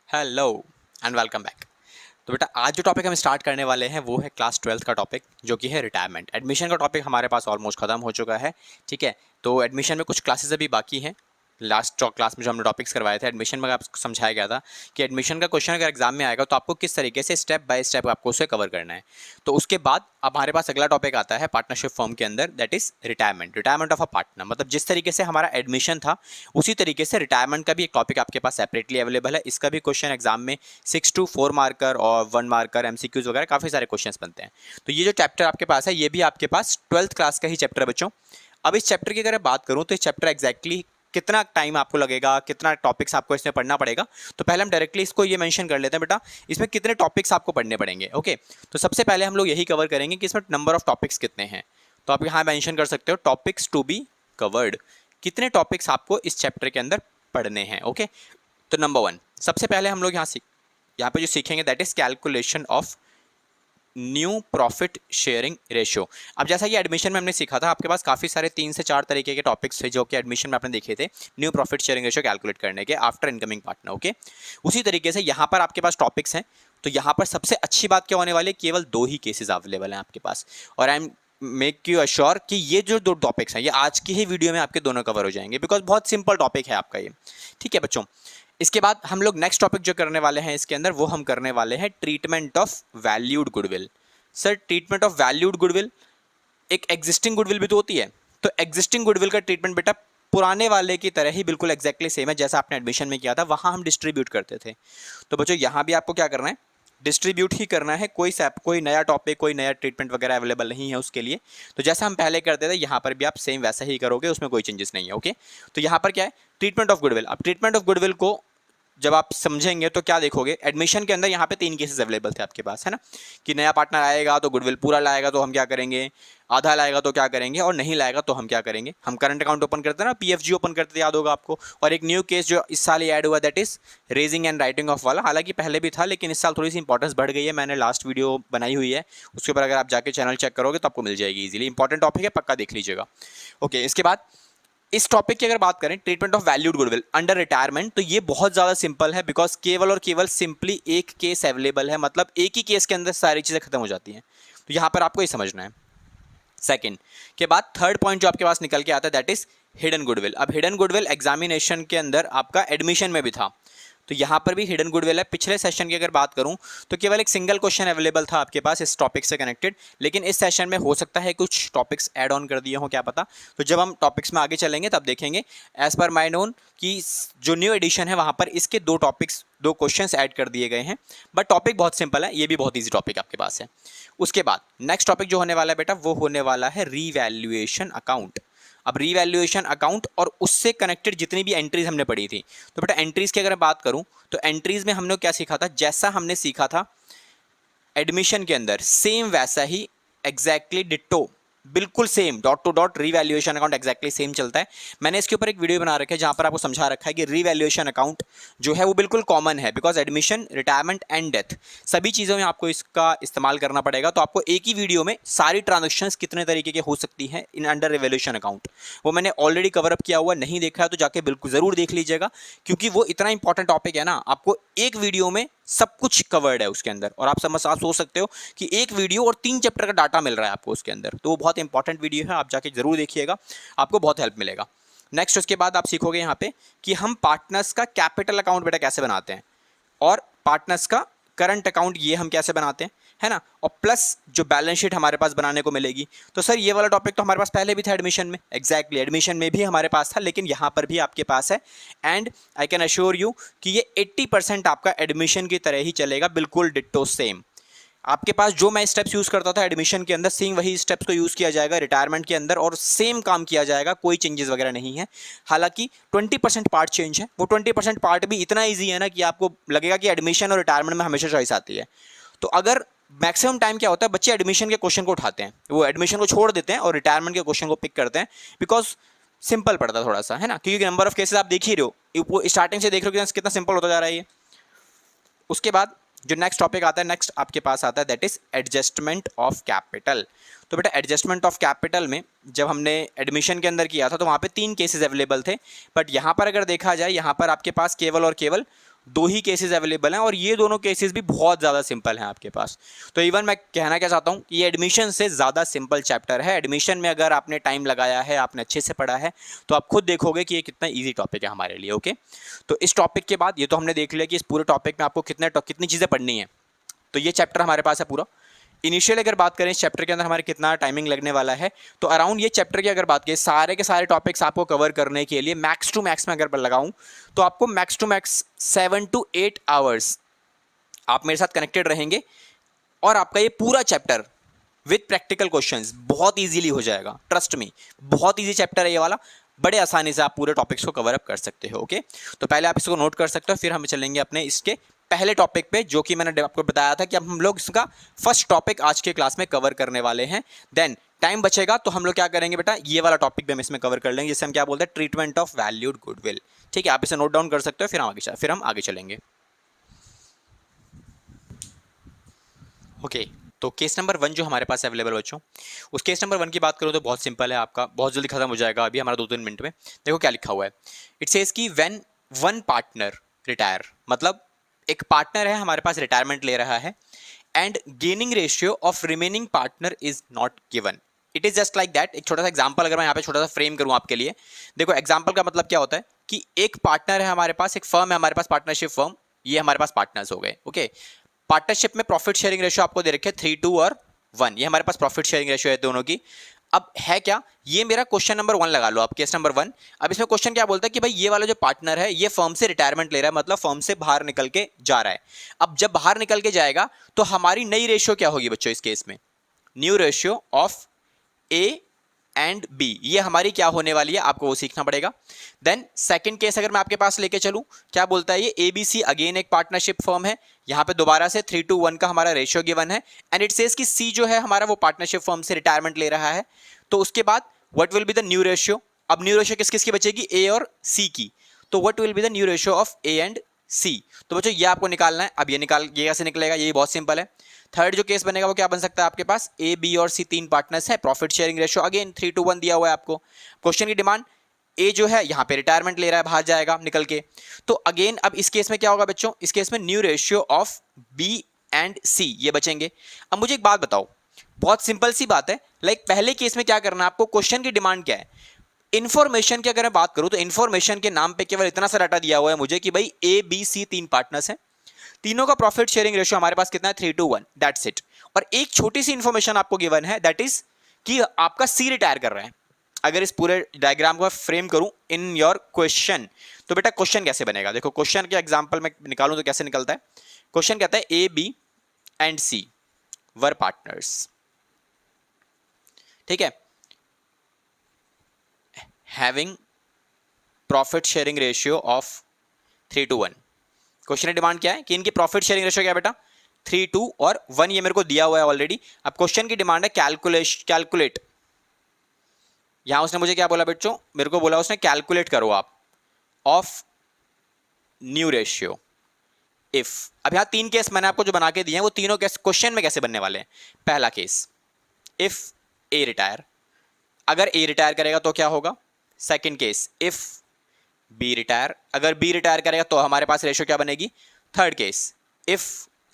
Hello and welcome back. तो बेटा आज जो टॉपिक हम स्टार्ट करने वाले हैं वो है क्लास 12th का टॉपिक जो कि है रिटायरमेंट। एडमिशन का टॉपिक हमारे पास ऑलमोस्ट खत्म हो चुका है। ठीक है, तो एडमिशन में कुछ क्लासेस अभी बाकी हैं। लास्ट क्लास में जो हमने टॉपिक्स करवाए थे एडमिशन में आपको समझाया गया था कि एडमिशन का क्वेश्चन अगर एग्जाम में आएगा तो आपको किस तरीके से स्टेप बाय स्टेप आपको उसे कवर करना है। तो उसके बाद अब हमारे पास अगला टॉपिक आता है पार्टनरशिप फर्म के अंदर, that is retirement. Retirement of a partner, मतलब जिस तरीके से हमारा एडमिशन था उसी तरीके से रिटायरमेंट का भी एक टॉपिक आपके पास सेपरेटली अवेलेबल है। इसका भी क्वेश्चन एग्जाम में 6 to 4 मार्कर और 1 मार्कर एमसीक्यूज वगैरह काफ़ी सारे क्वेश्चन बनते हैं। तो ये जो चैप्टर आपके पास है ये भी आपके पास 12th क्लास का ही चैप्टर है बच्चों। अब इस चैप्टर की अगर बात करूं तो इस चैप्टर एग्जैक्टली कितना टाइम आपको लगेगा, कितना टॉपिक्स आपको इसमें पढ़ना पड़ेगा, तो पहले हम डायरेक्टली इसको ये मेंशन कर लेते हैं बेटा इसमें कितने टॉपिक्स आपको पढ़ने पड़ेंगे। ओके, तो सबसे पहले हम लोग यही कवर करेंगे कि इसमें नंबर ऑफ टॉपिक्स कितने हैं। तो आप यहाँ मेंशन कर सकते हो टॉपिक्स टू बी कवर्ड, कितने टॉपिक्स आपको इस चैप्टर के अंदर पढ़ने हैं। ओके, तो नंबर 1 सबसे पहले हम लोग यहाँ पे जो सीखेंगे that is calculation of new profit sharing ratio. अब जैसा कि एडमिशन में हमने सीखा था आपके पास काफ़ी सारे 3 से 4 तरीके के टॉपिक्स थे जो कि एडमिशन में आपने देखे थे new profit sharing ratio calculate करने के आफ्टर इनकमिंग पार्टनर। ओके, उसी तरीके से यहाँ पर आपके पास टॉपिक्स हैं। तो यहाँ पर सबसे अच्छी बात क्या होने वाली है, केवल 2 ही केसेस अवेलेबल हैं आपके पास, और I am make you assure कि ये जो 2 टॉपिक्स हैं ये आज की ही वीडियो में आपके दोनों कवर हो जाएंगे बिकॉज बहुत सिंपल टॉपिक है आपका ये। ठीक है बच्चों, इसके बाद हम लोग नेक्स्ट टॉपिक जो करने वाले हैं इसके अंदर वो हम करने वाले हैं treatment of valued goodwill. Sir treatment of valued goodwill, एक एग्जिस्टिंग गुडविल भी तो होती है, तो एग्जिस्टिंग गुडविल का ट्रीटमेंट बेटा पुराने वाले की तरह ही बिल्कुल एग्जैक्टली सेम है जैसा आपने एडमिशन में किया था, वहां हम डिस्ट्रीब्यूट करते थे। तो बच्चों यहाँ भी आपको क्या करना है, डिस्ट्रीब्यूट ही करना है। कोई नया टॉपिक कोई नया ट्रीटमेंट वगैरह अवेलेबल नहीं है उसके लिए। तो जैसा हम पहले करते थे यहाँ पर भी आप सेम वैसा ही करोगे, उसमें कोई चेंजेस नहीं है। ओके, तो यहाँ पर क्या है ट्रीटमेंट ऑफ गुडविल। अब ट्रीटमेंट ऑफ गुडविल को जब आप समझेंगे तो क्या देखोगे, एडमिशन के अंदर यहाँ पे 3 केसेस अवेलेबल थे आपके पास, है ना, कि नया पार्टनर आएगा तो गुडविल पूरा लाएगा तो हम क्या करेंगे, आधा लाएगा तो क्या करेंगे, और नहीं लाएगा तो हम क्या करेंगे, हम करंट अकाउंट ओपन करते हैं ना, पीएफजी ओपन करते थे, याद होगा आपको। और एक न्यू केस जो इस साल ऐड हुआ that is raising and writing of वाला, हालांकि पहले भी था लेकिन इस साल थोड़ी सी इंपॉर्टेंस बढ़ गई है, मैंने लास्ट वीडियो बनाई हुई है उसके ऊपर, अगर आप जाके चैनल चेक करोगे तो आपको मिल जाएगी इजीली। इंपॉर्टेंट टॉपिक है, पक्का देख लीजिएगा। ओके, इसके बाद इस टॉपिक की अगर बात करें treatment of valued goodwill under retirement, तो ये बहुत ज्यादा सिंपल है बिकॉज केवल और केवल सिंपली एक केस अवेलेबल है, मतलब एक ही केस के अंदर सारी चीजें खत्म हो जाती हैं। तो यहां पर आपको ये समझना है। सेकंड के बाद थर्ड पॉइंट जो आपके पास निकल के आता है दैट इज हिडन गुडविल। अब हिडन गुडविल एग्जामिनेशन के अंदर आपका एडमिशन में भी था, तो यहाँ पर भी हिडन गुडविल है। पिछले सेशन की अगर बात करूँ तो केवल एक सिंगल क्वेश्चन अवेलेबल था आपके पास इस टॉपिक से कनेक्टेड, लेकिन इस सेशन में हो सकता है कुछ टॉपिक्स ऐड ऑन कर दिए हो, क्या पता। तो जब हम टॉपिक्स में आगे चलेंगे तब देखेंगे। एज पर माई नोन कि जो न्यू एडिशन है वहाँ पर इसके 2 टॉपिक्स 2 क्वेश्चंस ऐड कर दिए गए हैं, बट टॉपिक बहुत सिंपल है, ये भी बहुत ईजी टॉपिक आपके पास है। उसके बाद नेक्स्ट टॉपिक जो होने वाला है बेटा वो होने वाला है रीवैल्यूएशन अकाउंट। अब रीवैल्यूएशन अकाउंट और उससे कनेक्टेड जितनी भी एंट्रीज हमने पढ़ी थी, तो बेटा एंट्रीज की अगर मैं बात करूं तो एंट्रीज में हमने क्या सीखा था, जैसा हमने सीखा था एडमिशन के अंदर सेम वैसा ही एग्जैक्टली डिट्टो बिल्कुल same dot to dot revaluation account exactly same चलता है। मैंने इसके ऊपर एक वीडियो बना रखा है जहां पर आपको समझा रखा है कि रीवैल्यूएशन अकाउंट जो है वो बिल्कुल कॉमन है because admission retirement and death सभी चीज़ों में आपको इसका इस्तेमाल करना पड़ेगा। तो आपको एक ही वीडियो में सारी ट्रांजेक्शन्स कितने तरीके के हो सकती हैं इन अंडर रिवैल्यूएशन अकाउंट वो मैंने ऑलरेडी कवर अप किया हुआ, नहीं देखा है तो जाके बिल्कुल ज़रूर देख लीजिएगा क्योंकि वो इतना इंपॉर्टेंट टॉपिक है ना, आपको एक वीडियो में सब कुछ कवर्ड है उसके अंदर। और आप सोच सकते हो कि एक वीडियो और 3 चैप्टर का डाटा मिल रहा है आपको उसके अंदर, तो वो बहुत इंपॉर्टेंट वीडियो है, आप जाके जरूर देखिएगा, आपको बहुत हेल्प मिलेगा। नेक्स्ट उसके बाद आप सीखोगे यहाँ पे कि हम पार्टनर्स का कैपिटल अकाउंट बेटा कैसे बनाते हैं और पार्टनर्स का करंट अकाउंट ये हम कैसे बनाते हैं, है ना, और प्लस जो बैलेंस शीट हमारे पास बनाने को मिलेगी। तो सर ये वाला टॉपिक तो हमारे पास पहले भी था एडमिशन में, एग्जैक्टली एडमिशन में भी हमारे पास था, लेकिन यहाँ पर भी आपके पास है। And I can assure you कि ये 80% आपका एडमिशन की तरह ही चलेगा, बिल्कुल डिट्टो सेम। आपके पास जो मैं स्टेप्स यूज करता था एडमिशन के अंदर सेम वही स्टेप्स को यूज किया जाएगा रिटायरमेंट के अंदर और सेम काम किया जाएगा, कोई चेंजेस वगैरह नहीं है। हालांकि 20% पार्ट चेंज है, वो 20% पार्ट भी इतना ईजी है ना कि आपको लगेगा कि एडमिशन और रिटायरमेंट में हमेशा चॉइस आती है। तो अगर मैक्सिमम टाइम क्या होता है, बच्चे एडमिशन के क्वेश्चन को उठाते हैं, वो एडमिशन को छोड़ देते हैं और रिटायरमेंट के क्वेश्चन को पिक करते हैं बिकॉज सिंपल पड़ता है थोड़ा सा, है ना, क्योंकि नंबर ऑफ केसेस आप देख ही रहे हो, स्टार्टिंग से देख रहे हो कितना सिंपल होता जा रहा है ये। उसके बाद जो नेक्स्ट टॉपिक आता है, नेक्स्ट आपके पास आता है that is adjustment of capital. तो बेटा एडजस्टमेंट ऑफ कैपिटल में जब हमने एडमिशन के अंदर किया था तो वहाँ पे 3 केसेस अवेलेबल थे, बट यहाँ पर अगर देखा जाए यहाँ पर आपके पास केवल और केवल दो ही केसेस अवेलेबल हैं और ये दोनों केसेस भी बहुत ज़्यादा सिंपल हैं आपके पास। तो इवन मैं कहना क्या चाहता हूँ, ये एडमिशन से ज़्यादा सिंपल चैप्टर है। एडमिशन में अगर आपने टाइम लगाया है, आपने अच्छे से पढ़ा है, तो आप खुद देखोगे कि ये कितना ईजी टॉपिक है हमारे लिए। ओके, तो इस टॉपिक के बाद ये तो हमने देख लिया कि इस पूरे टॉपिक में आपको कितनी चीज़ें पढ़नी है। तो ये चैप्टर हमारे पास है पूरा। इनिशियल अगर बात करें इस चैप्टर के अंदर हमारे कितना टाइमिंग लगने वाला है, तो अराउंड ये चैप्टर की अगर बात करें सारे के सारे टॉपिक्स आपको कवर करने के लिए मैक्स टू मैक्स में अगर लगाऊं तो आपको max to max 7 to 8 hours आप मेरे साथ कनेक्टेड रहेंगे और आपका ये पूरा चैप्टर विद प्रैक्टिकल क्वेश्चंस बहुत इजीली हो जाएगा। ट्रस्ट मी, बहुत इजी चैप्टर है ये वाला, बड़े आसानी से आप पूरे टॉपिक्स को कवर अप कर सकते हो। ओके, तो पहले आप इसको नोट कर सकते हो, फिर हम चलेंगे अपने इसके पहले टॉपिक पे, जो कि मैंने आपको बताया था कि अब हम लोग इसका फर्स्ट टॉपिक आज के क्लास में कवर करने वाले हैं। देन टाइम बचेगा तो हम लोग क्या करेंगे बेटा, ये वाला टॉपिक भी हम इसमें कवर कर लेंगे, जिसे हम क्या बोलते हैं, ट्रीटमेंट ऑफ वैल्यूड गुडविल। ठीक है, आप इसे नोट डाउन कर सकते हो, फिर हम आगे चलेंगे। ओके, तो केस नंबर 1 जो हमारे पास अवेलेबल बच्चों, उस केस नंबर 1 की बात करूँ तो बहुत सिंपल है, आपका बहुत जल्दी खत्म हो जाएगा, अभी हमारा 2-3 मिनट में। देखो क्या लिखा हुआ है, इट सेज कि व्हेन वन पार्टनर रिटायर, मतलब एक पार्टनर है हमारे पास रिटायरमेंट ले रहा है, and gaining ratio of remaining partner is not given. It is just like that. एक छोटा सा एग्जांपल अगर मैं यहाँ पे छोटा सा फ्रेम करूँ आपके लिए, देखो एग्जांपल का मतलब क्या होता है कि एक पार्टनर है हमारे पास, एक फर्म है हमारे पास, पार्टनरशिप फर्म, ये हमारे पास पार्टनर्स हो गए। ओके, पार्टनरशिप में प्रॉफिट शेयरिंग रेशियो आपको दे रखे 3:2 और 1, ये हमारे पास प्रॉफिट शेयरिंग रेशियो है दोनों की। अब है क्या, ये मेरा क्वेश्चन नंबर 1 लगा लो आप, केस नंबर 1। अब इसमें क्वेश्चन क्या बोलता है कि भाई ये वाला जो पार्टनर है ये फर्म से रिटायरमेंट ले रहा है, मतलब फर्म से बाहर निकल के जा रहा है। अब जब बाहर निकल के जाएगा तो हमारी नई रेशियो क्या होगी बच्चों इस केस में, new ratio of A and B, ये हमारी क्या होने वाली है, आपको वो सीखना पड़ेगा। देन सेकंड केस अगर मैं आपके पास लेके चलूं, क्या बोलता है ये, एबीसी अगेन एक पार्टनरशिप फर्म है, यहां पे दोबारा से 3:1 का हमारा रेशियो गिवन है, एंड इट सेज कि सी जो है हमारा वो पार्टनरशिप फर्म से रिटायरमेंट ले रहा है। तो उसके बाद what will be the new ratio, अब न्यू रेशियो किस किस की बचेगी, ए और सी की। तो what will be the new ratio of A and C, तो बच्चों ये आपको निकालना है। अब ये कैसे निकलेगा, ये बहुत सिंपल है। थर्ड जो केस बनेगा वो क्या बन सकता है, आपके पास ए बी और सी 3 पार्टनर्स है, प्रॉफिट शेयरिंग रेशियो अगेन 3:1 दिया हुआ है आपको। क्वेश्चन की डिमांड, ए जो है यहाँ पे रिटायरमेंट ले रहा है, बाहर जाएगा निकल के, तो अगेन अब इस केस में क्या होगा बच्चों, इस केस में new ratio of B and C ये बचेंगे। अब मुझे एक बात बताओ, बहुत सिंपल सी बात है, लाइक पहले केस में क्या करना है आपको, क्वेश्चन की डिमांड क्या है, इन्फॉर्मेशन की अगर मैं बात करूं तो इन्फॉर्मेशन के नाम पे केवल इतना सा डाटा दिया हुआ है मुझे कि भाई ए बी सी 3 पार्टनर्स हैं, तीनों का प्रॉफिट शेयरिंग रेशियो हमारे पास कितना है, 3:1, दैट्स इट। और एक छोटी सी इंफॉर्मेशन आपको गिवन है, दैट इज कि आपका सी रिटायर कर रहा है। अगर इस पूरे डायग्राम को फ्रेम करूं इन योर क्वेश्चन, तो बेटा क्वेश्चन कैसे बनेगा, देखो क्वेश्चन के एग्जांपल में निकालूं तो कैसे निकलता है। क्वेश्चन कहता है A B and C were partners, ठीक है, having profit sharing ratio of 3:1। Question की डिमांड क्या है कि इनकी प्रॉफिट शेयरिंग रेशियो क्या है बेटा, 3:2 और 1, ये मेरे को दिया हुआ है ऑलरेडी। अब क्वेश्चन की डिमांड है कैलकुलेट, यहां उसने मुझे क्या बोला बच्चों, मेरे को बोला उसने कैलकुलेट करो आप ऑफ न्यू रेशियो इफ। अब यहां 3 केस मैंने आपको जो बना के दिए हैं वो तीनों केस क्वेश्चन में कैसे बनने वाले हैं। पहला केस, इफ ए रिटायर, अगर ए रिटायर करेगा तो क्या होगा। Second case, if B retire, अगर बी रिटायर करेगा तो हमारे पास रेशियो क्या बनेगी। Third case, if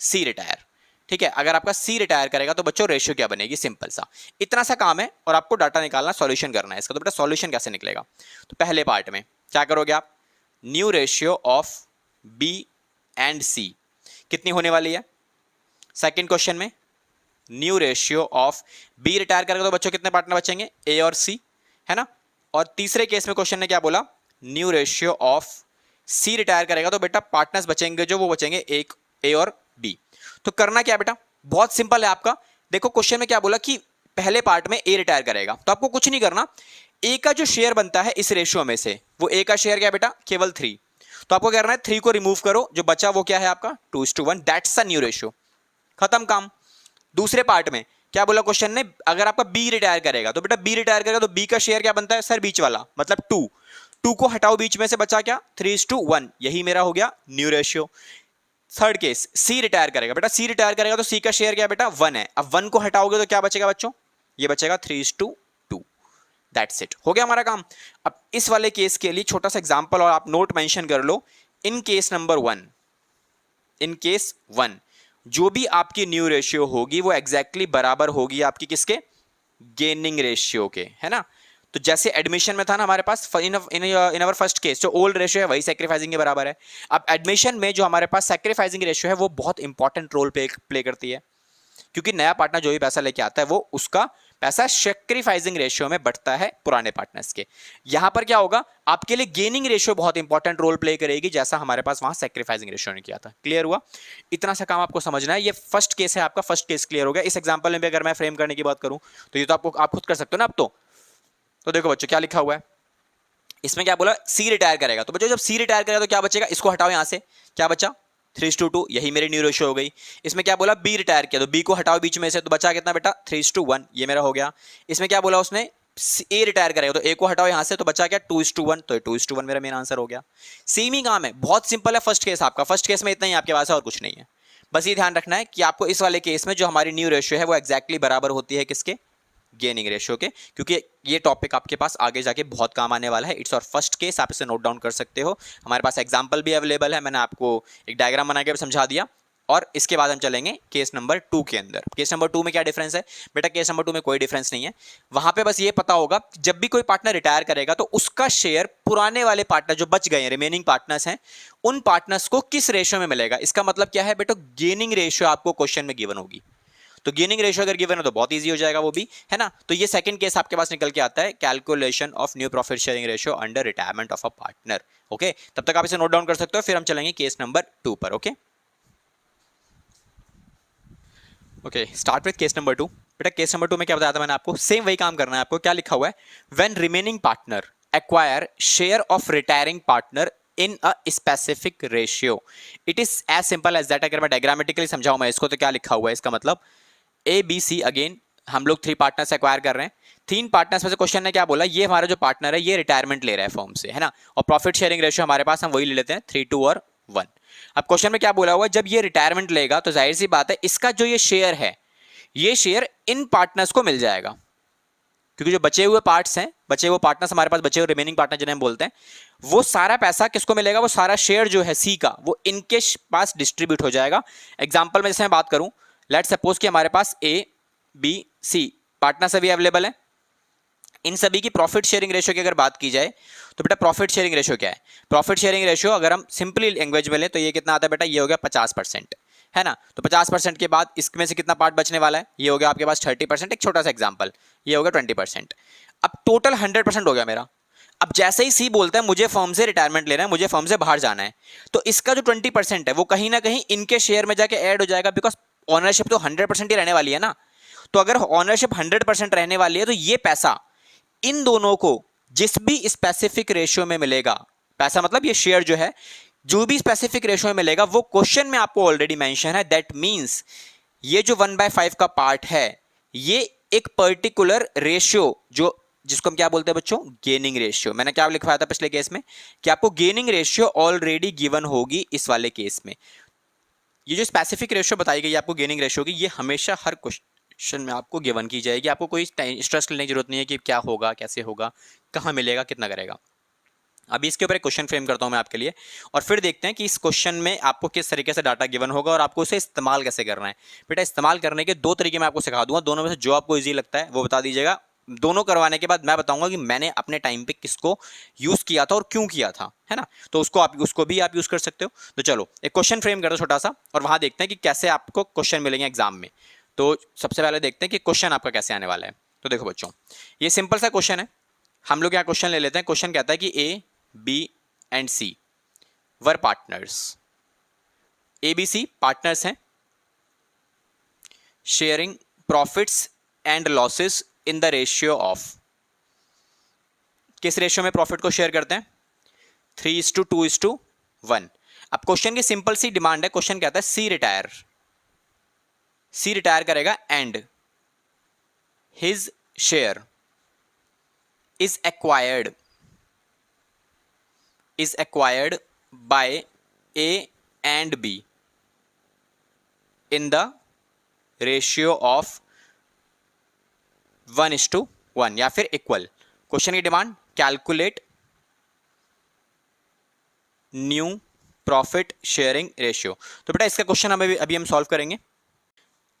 C retire, ठीक है, अगर आपका सी रिटायर करेगा तो बच्चों रेशियो क्या बनेगी, सिंपल सा इतना सा काम है और आपको डाटा निकालना, सॉल्यूशन करना है इसका। तो बेटा सॉल्यूशन कैसे निकलेगा, तो पहले पार्ट में क्या करोगे आप, new ratio of B and C कितनी होने वाली है। सेकेंड क्वेश्चन में new ratio of B retire करेगा तो बच्चों कितने पार्टनर बचेंगे, ए और सी, है ना। और तीसरे केस में क्वेश्चन ने क्या बोला, new ratio of C retire करेगा तो बेटा पार्टनर्स बचेंगे जो वो बचेंगे एक ए और बी। तो करना क्या बेटा, बहुत सिंपल है आपका। देखो क्वेश्चन में क्या बोला कि पहले पार्ट में ए रिटायर करेगा, तो आपको कुछ नहीं करना, ए का जो शेयर बनता है इस रेशियो में से, वो ए का शेयर क्या बेटा, केवल 3, तो आपको क्या करना है 3 को रिमूव करो, जो बचा वो क्या है आपका 2:1, दैट्स द न्यू रेशियो, खत्म काम। दूसरे पार्ट में क्या बोला क्वेश्चन ने, अगर आपका बी रिटायर करेगा तो बेटा बी रिटायर करेगा तो बी का शेयर क्या बनता है सर, बीच वाला, मतलब 2 को हटाओ, बीच में से बचा क्या 3:1, यही मेरा हो गया new ratio. Third case, C retire करेगा, बेटा सी रिटायर करेगा तो सी का शेयर क्या बेटा 1 है, अब 1 को हटाओगे तो क्या बचेगा बच्चों, ये बचेगा 3:2, दैट्स इट, हो गया हमारा काम। अब इस वाले केस के लिए छोटा सा एग्जांपल और आप नोट मेंशन कर लो, in case number 1 in case 1 जो भी आपकी न्यू रेशियो होगी वो एग्जैक्टली बराबर होगी आपकी किसके, गेनिंग रेशियो के, है ना। तो जैसे एडमिशन में था ना हमारे पास इन अवर फर्स्ट केस जो ओल्ड रेशियो है वही सैक्रिफाइसिंग के बराबर है। अब एडमिशन में जो हमारे पास सैक्रिफाइसिंग रेशियो है वो बहुत इंपॉर्टेंट रोल प्ले करती है, क्योंकि नया पार्टनर जो भी पैसा लेके आता है वो उसका पैसा सैक्रिफाइसिंग रेशियो में बढ़ता है पुराने पार्टनर्स के। यहां पर क्या होगा, आपके लिए गेनिंग रेशियो बहुत इंपॉर्टेंट रोल प्ले करेगी, जैसा हमारे पास वहां सैक्रिफाइसिंग रेशियो ने किया था। क्लियर हुआ, इतना सा काम आपको समझना है। ये फर्स्ट केस है आपका, फर्स्ट केस क्लियर हो गया। इस एग्जांपल में भी अगर मैं फ्रेम करने की बात करूं तो ये तो आपको आप खुद कर सकते हो ना। अब तो देखो बच्चों क्या लिखा हुआ है इसमें, क्या बोला, सी रिटायर करेगा। तो बच्चों जब सी रिटायर करेगा तो क्या बचेगा, इसको हटाओ यहां से, क्या बचा 3:2, यही मेरी न्यू रेशियो हो गई। इसमें क्या बोला, बी रिटायर किया तो बी को हटाओ बीच में से, तो बचा कितना बेटा 3:1, ये मेरा हो गया। इसमें क्या बोला उसने, ए रिटायर करेगा तो ए को हटाओ यहां से, तो बचा क्या 2:1, तो 2:1 मेरा मेन आंसर हो गया। सेम ही काम है, बहुत सिंपल है फर्स्ट केस आपका। फर्स्ट केस में इतना ही आपके पास है और कुछ नहीं है। बस ये ध्यान रखना है कि आपको इस वाले केस में जो हमारी न्यू रेशियो है वो एग्जैक्टली बराबर होती है किसके, गेनिंग रेशियो के, क्योंकि ये टॉपिक आपके पास आगे जाके बहुत काम आने वाला है। इट्स और फर्स्ट केस, आप इसे नोट डाउन कर सकते हो। हमारे पास एग्जांपल भी अवेलेबल है, मैंने आपको एक डायग्राम बना के भी समझा दिया। और इसके बाद हम चलेंगे केस नंबर 2 के अंदर। केस नंबर 2 में क्या डिफरेंस है बेटा, केस नंबर 2 में कोई डिफरेंस नहीं है। वहां पे बस ये पता होगा जब भी कोई पार्टनर रिटायर करेगा तो उसका शेयर पुराने वाले पार्टनर जो बच गए हैं, रिमेनिंग पार्टनर्स हैं, उन पार्टनर्स को किस रेशियो में मिलेगा। इसका मतलब क्या है बेटा, गेनिंग रेशियो आपको क्वेश्चन में गिवन होगी। तो गेनिंग रेशियो अगर गिवन है तो बहुत इजी हो जाएगा वो भी, है ना। तो ये सेकंड केस आपके पास निकल के आता है, calculation of new profit sharing ratio under retirement of a partner. Okay, तब तक आप इसे नोट डाउन कर सकते हो, फिर हम चलेंगे केस नंबर 2 पर। Okay okay, start with case number 2। बेटा केस नंबर 2 में क्या बताया था मैंने आपको, सेम वही काम करना है आपको। क्या लिखा हुआ है, when remaining partner acquire share of retiring partner in a specific ratio, it is as simple as that. अगर मैं डायग्रामेटिकली समझाऊं मैं इसको, तो क्या लिखा हुआ है इसका मतलब, ए बी सी, अगेन हम लोग 3 पार्टनर्स एक्वायर कर रहे हैं। 3 पार्टनर्स में से क्वेश्चन ने क्या बोला, ये हमारा जो पार्टनर है ये रिटायरमेंट ले रहा है फर्म से, है ना। और प्रॉफिट शेयरिंग रेशियो हमारे पास हम वही ले लेते हैं 3:2 और 1। अब क्वेश्चन में क्या बोला हुआ है, जब ये रिटायरमेंट लेगा तो जाहिर सी बात है इसका जो ये शेयर है, ये शेयर इन पार्टनर्स को मिल जाएगा, क्योंकि जो बचे हुए पार्ट्स हैं, बचे हुए पार्टनर्स हमारे पास, बचे हुए रिमेनिंग पार्टनर जिन्हें हम बोलते हैं, वो सारा पैसा किसको मिलेगा, वो सारा शेयर जो है सी का वो इनके पास डिस्ट्रीब्यूट हो जाएगा। एग्जांपल में जैसे मैं बात करूं, लेट्स सपोज कि हमारे पास ए बी सी पार्टनर सभी अवेलेबल है। इन सभी की प्रॉफिट शेयरिंग रेशियो की अगर बात की जाए तो बेटा प्रॉफिट शेयरिंग रेशियो क्या है, प्रॉफिट शेयरिंग रेशियो अगर हम सिंपली लैंग्वेज में लें तो ये कितना आता है बेटा, ये हो गया 50%, है ना। तो 50% के बाद इसमें से कितना पार्ट बचने वाला है, ये हो गया आपके पास 30%। एक छोटा सा एग्जांपल, ये हो गया 20%। अब टोटल 100% हो गया मेरा। अब जैसे ही सी बोलता है मुझे फर्म से रिटायरमेंट लेना है, मुझे फर्म से बाहर जाना है, तो इसका जो 20% है वो कहीं ना कहीं इनके शेयर में जाके ऐड हो जाएगा, बिकॉज ऑनरशिप तो 100% ही रहने वाली है ना। तो अगर ऑनरशिप 100% रहने वाली है तो ये पैसा इन दोनों को जिस भी स्पेसिफिक रेशियो में मिलेगा, पैसा मतलब ये शेयर जो है जो भी स्पेसिफिक रेशियो में मिलेगा वो क्वेश्चन में आपको ऑलरेडी मेंशन है। दैट मींस ये जो 1/5 का पार्ट है ये एक पर्टिकुलर रेशियो, जो जिसको हम क्या बोलते हैं बच्चों, गेनिंग रेशियो। मैंने क्या लिखवाया था पिछले केस में कि आपको गेनिंग रेशियो ऑलरेडी गिवन होगी इस वाले केस में। ये जो स्पेसिफिक रेशियो बताई गई है आपको गेनिंग रेशियो की, ये हमेशा हर क्वेश्चन में आपको गिवन की जाएगी। आपको कोई स्ट्रेस लेने की जरूरत नहीं है कि क्या होगा, कैसे होगा, कहाँ मिलेगा, कितना करेगा। अभी इसके ऊपर एक क्वेश्चन फ्रेम करता हूं मैं आपके लिए, और फिर देखते हैं कि इस क्वेश्चन में आपको किस तरीके से डाटा गिवन होगा और आपको उसे इस्तेमाल कैसे करना है। बेटा इस्तेमाल करने के 2 तरीके मैं आपको सिखा दूंगा, दोनों में से जो आपको इजी लगता है वो बता दीजिएगा। दोनों करवाने के बाद मैं बताऊंगा कि मैंने अपने टाइम पे किसको यूज किया था और क्यों किया था, है ना। तो उसको भी आप यूज कर सकते हो। तो चलो एक क्वेश्चन फ्रेम करते छोटा सा, और वहां देखते हैं कि कैसे आपको क्वेश्चन मिलेंगे एग्जाम में। तो सबसे पहले देखते हैं कि क्वेश्चन आपका कैसे आने वाला है। तो देखो बच्चों, ये सिंपल सा क्वेश्चन है, हम लोग यहाँ क्वेश्चन ले लेते हैं। क्वेश्चन कहता है कि A B and C were partners, A B C partners हैं, sharing profits and losses in the ratio of, किस रेशियो में प्रॉफिट को शेयर करते हैं, 3:2:1। अब क्वेश्चन की सिंपल सी डिमांड है, क्वेश्चन कहता है सी रिटायर करेगा and his share is acquired by A and B in the ratio of 1:1 या फिर इक्वल। क्वेश्चन की demand, calculate new profit sharing ratio. तो बेटा इसका क्वेश्चन अभी हम सॉल्व करेंगे।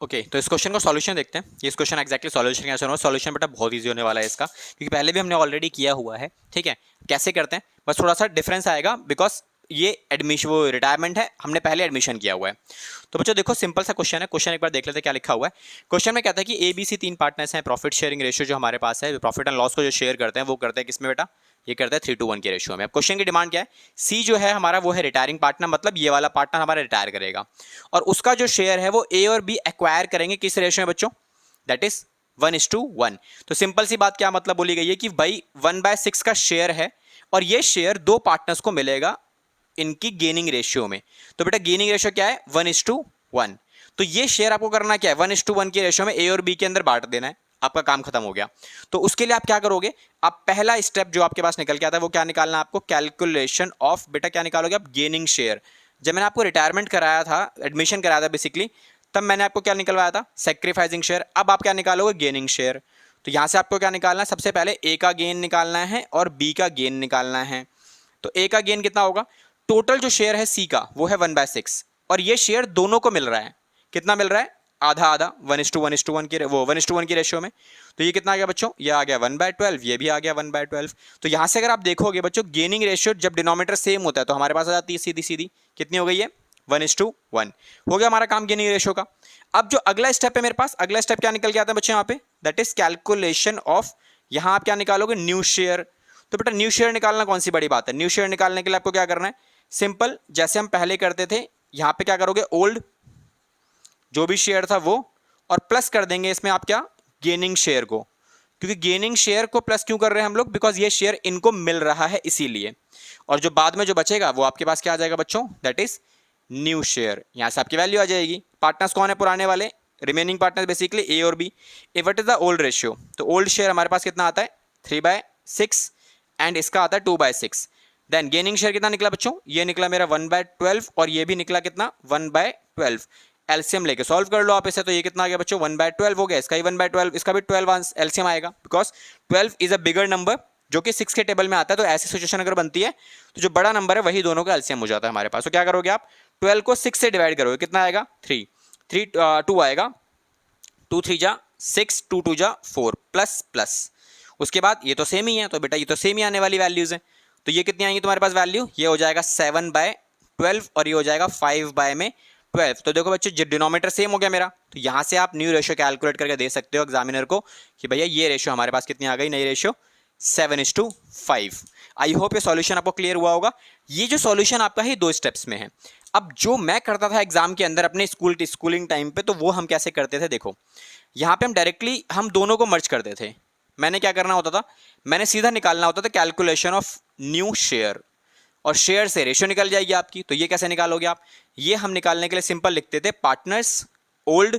ओके तो इस क्वेश्चन को सॉल्यूशन देखते हैं। ये इस क्वेश्चन एक्जैक्टली सॉल्यूशन कैसे होगा। सॉल्यूशन बेटा बहुत इजी होने वाला है इसका, क्योंकि पहले भी हमने ऑलरेडी किया हुआ है। ठीक है, कैसे करते हैं, बस थोड़ा सा डिफरेंस आएगा बिकॉज ये एडमिशन वो रिटायरमेंट है, हमने पहले एडमिशन किया हुआ है। तो बच्चों देखो सिंपल सा क्वेश्चन है। क्वेश्चन एक बार देख लेते हैं क्या लिखा हुआ है। क्वेश्चन में कहता है कि ABC 3 पार्टनर्स हैं। प्रॉफिट शेयरिंग रेशियो जो हमारे पास है, प्रॉफिट एंड लॉस को जो शेयर करते हैं वो करते हैं किसमें बेटा, ये करता है 3:1 के रेशियो में। अब क्वेश्चन की डिमांड क्या है, सी जो है हमारा वो है रिटायरिंग पार्टनर, मतलब ये वाला पार्टनर हमारा रिटायर करेगा और उसका जो शेयर है वो ए और बी एक्वायर करेंगे किस रेशियो में बच्चों, दैट इज 1:1। तो सिंपल सी बात क्या मतलब बोली गई है कि भाई 1/6 का शेयर है और ये शेयर दो पार्टनर्स को मिलेगा इनकी गेनिंग रेशियो में। तो बेटा गेनिंग रेशियो क्या है, 1:1। तो ये शेयर आपको करना क्या है, 1:1 के रेशियो में ए और बी के अंदर बांट देना है, आपका काम खत्म हो गया। तो उसके लिए आप क्या करोगे, आप पहला स्टेप जो आपके पास निकल के आता है वो क्या निकालना है आपको, कैलकुलेशन ऑफ, बेटा क्या निकालोगे आप, गेनिंग शेयर। जब मैंने आपको रिटायरमेंट कराया था, एडमिशन कराया था बेसिकली, तब मैंने आपको क्या निकलवाया था, सेक्रीफाइसिंग शेयर। अब आप क्या निकालोगे, गेनिंग शेयर। तो यहां से आपको क्या निकालना है, सबसे पहले ए का गेन निकालना है और बी का गेन निकालना है। तो ए का गेन कितना होगा, टोटल जो शेयर है सी का वो है 1/6 और ये शेयर दोनों को मिल रहा है, कितना मिल रहा है, आधा आधा, 1:1 की वो 1:1 की रेशियो में। तो ये कितना आ गया बच्चों, ये आ गया 1/12, ये भी आ गया 1/12। तो यहां से अगर आप देखोगे बच्चों, गेनिंग रेशियो जब डिनोमिनेटर सेम होता है तो हमारे पास आ जाती है सीधी सीधी, कितनी हो गई है, 1:1। हो गया हमारा काम गेनिंग रेशियो का। अब जो अगला स्टेप है मेरे पास, अगला स्टेप क्या निकल के आता है बच्चों यहाँ पे, दैट इज कैलकुलेशन ऑफ, यहां आप क्या निकालोगे, न्यू शेयर। तो बेटा न्यू शेयर निकालना कौन सी बड़ी बात है, न्यू शेयर निकालने के लिए आपको क्या करना है, सिंपल जैसे हम पहले करते थे, यहां पे क्या करोगे, ओल्ड जो भी शेयर था वो, और प्लस कर देंगे इसमें आप क्या, गेनिंग शेयर को। क्योंकि गेनिंग शेयर को प्लस क्यों कर रहे हैं हम लोग, बिकॉज ये शेयर इनको मिल रहा है इसीलिए। और जो बाद में जो बचेगा वो आपके पास क्या आ जाएगा बच्चों, दैट इज न्यू शेयर। यहां से आपकी वैल्यू आ जाएगी। पार्टनर्स कौन है पुराने वाले, रिमेनिंग पार्टनर्स बेसिकली ए और B. If it is the old ratio, तो ओल्ड शेयर हमारे पास कितना आता है, 3/6 एंड इसका आता है 2/6। देन गेनिंग शेयर कितना निकला बच्चों, ये निकला मेरा 1/12 और ये भी निकला कितना, 1/12। एलसीएम लेके सॉल्व कर लो आप इसे, तो ये कितना आ गया बच्चों, 1/12 हो गया, इसका ही 1/12, इसका भी 12 एलसीएम आएगा, because 12 is a bigger number जो कि 6 के टेबल में आता है। तो ऐसी सिचुएशन अगर बनती है तो जो बड़ा नंबर है वही दोनों का एलसीएम हो जाता है हमारे पास। तो क्या करोगे आप, 12 को 6 से डिवाइड करोगे, कितना आएगा, 2 आएगा, 2 3 जा 6, 2 2 जा 4 प्लस प्लस। उसके बाद ये तो सेम ही है, तो बेटा ये तो सेम ही आने वाली वैल्यूज है। तो ये कितनी आएंगी तुम्हारे पास वैल्यू, ये हो जाएगा 7/12 और ये हो जाएगा 5/12। तो देखो बच्चों डिनोमिनेटर सेम हो गया मेरा, तो यहां से आप न्यू रेशियो कैलकुलेट करके दे सकते हो एग्जामिनर को कि भैया ये रेशियो हमारे पास कितनी आ गई, नई रेशियो 7:5। आई होप ये सॉल्यूशन आपको क्लियर हुआ होगा। ये जो सॉल्यूशन आपका है 2 स्टेप्स में है। अब जो मैं करता था एग्जाम के अंदर अपने स्कूलिंग टाइम पे, तो वो हम कैसे करते थे, देखो यहाँ पे हम डायरेक्टली हम दोनों को मर्ज करते थे। मैंने क्या करना होता था, मैंने सीधा निकालना होता था कैलकुलेशन ऑफ न्यू शेयर, और शेयर से रेशियो निकल जाएगी आपकी। तो ये कैसे निकालोगे आप, ये हम निकालने के लिए सिंपल लिखते थे, पार्टनर्स ओल्ड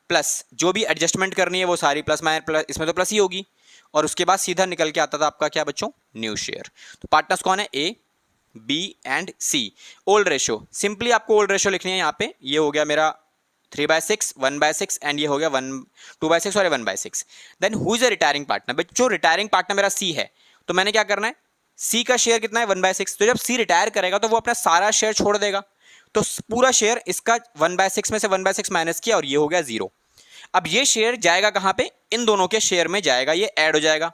प्लस जो भी एडजस्टमेंट करनी है वो सारी प्लस माइनस प्लस, इसमें तो प्लस ही होगी, और उसके बाद सीधा निकल के आता था आपका क्या बच्चों, न्यू शेयर। तो पार्टनर्स कौन है, A B and C. Old ratio, simply आपको ओल्ड रेशियो लिखनी है यहाँ पे, ये हो गया मेरा 3/6, 1/6 एंड ये हो गया 2/6 और 1/6। Then who is a retiring partner, बच्चों रिटायरिंग पार्टनर मेरा सी है, तो मैंने क्या करना है, सी का शेयर कितना है, 1/6। तो जब सी रिटायर करेगा तो वो अपना सारा शेयर छोड़ देगा, तो पूरा शेयर इसका 1/6 में से 1/6 माइनस किया और ये हो गया 0। अब ये शेयर जाएगा कहां पे, इन दोनों के शेयर में जाएगा, ये ऐड हो जाएगा।